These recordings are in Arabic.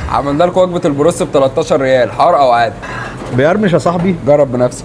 عملنا لكم وجبه البروست ب 13 ريال، حار او عادي. بيرمش يا صاحبي. جرب بنفسك.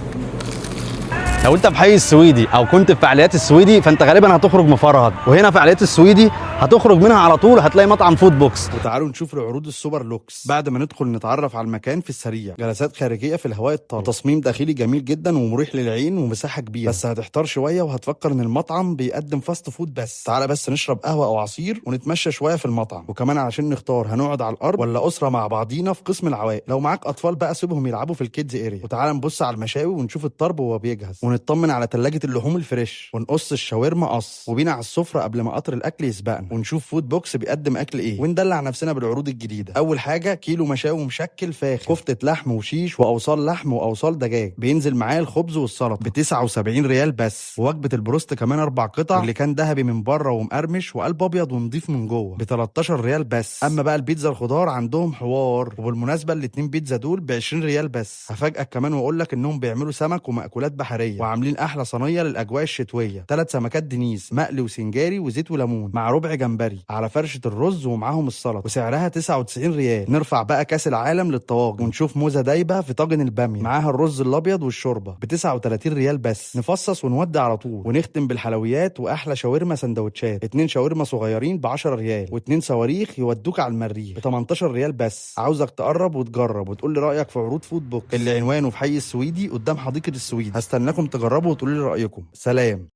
لو انت في حي السويدي او كنت في فعاليات السويدي فانت غالبا هتخرج مفرهد، وهنا فعاليات السويدي هتخرج منها على طول هتلاقي مطعم فود بوكس. وتعالوا نشوف العروض السوبر لوكس. بعد ما ندخل نتعرف على المكان في السريع، جلسات خارجيه في الهواء الطلق، تصميم داخلي جميل جدا ومريح للعين ومساحه كبيره. بس هتحتار شويه وهتفكر ان المطعم بيقدم فاست فود بس. تعالى بس نشرب قهوه او عصير ونتمشى شويه في المطعم. وكمان علشان نختار هنقعد على الارض ولا اسره مع بعضينا في قسم العوائق. لو معاك اطفال بقى سيبهم يلعبوا في الكيدز اريا. وتعالى نبص على المشاوي ونشوف الطرب وهو بيجهز، ونطمن على ثلاجه اللحوم الفريش، ونقص الشاورما قص، وبينا على السفره قبل ما قطر الاكل يسبقنا، ونشوف فود بوكس بيقدم اكل ايه، وندلع نفسنا بالعروض الجديده. اول حاجه كيلو مشاوي مشكل فاخر، كفته لحم وشيش واوصال لحم واوصال دجاج، بينزل معاه الخبز والسلطه ب 79 ريال بس. ووجبه البروست كمان 4 قطع، اللي كان ذهبي من بره ومقرمش وقلب ابيض ونضيف من جوه ب 13 ريال بس. اما بقى البيتزا الخضار عندهم حوار، وبالمناسبه الاتنين بيتزا دول ب 20 ريال بس. هفاجئك كمان واقول لك انهم بيعملوا سمك ومأكولات بحريه، وعاملين احلى صينيه للاجواء الشتويه، 3 سمكات دنيس مقلي وسنجاري وزيت وليمون مع ربع جمبري على فرشه الرز ومعاهم السلطه، وسعرها 99 ريال. نرفع بقى كاس العالم للطواجن ونشوف موزه دايبه في طاجن الباميه معاها الرز الابيض والشوربه ب 39 ريال بس. نفصص ونودي على طول. ونختم بالحلويات واحلى شاورما سندوتشات، 2 شاورما صغيرين ب 10 ريال، و2 صواريخ يودوك على المريخ ب 18 ريال بس. عاوزك تقرب وتجرب وتقول لي رايك في عروض فود بوك اللي عنوانه في حي السويدي قدام حديقه السويد. هستناكم تجربوا وتقولوا لي رايكم. سلام.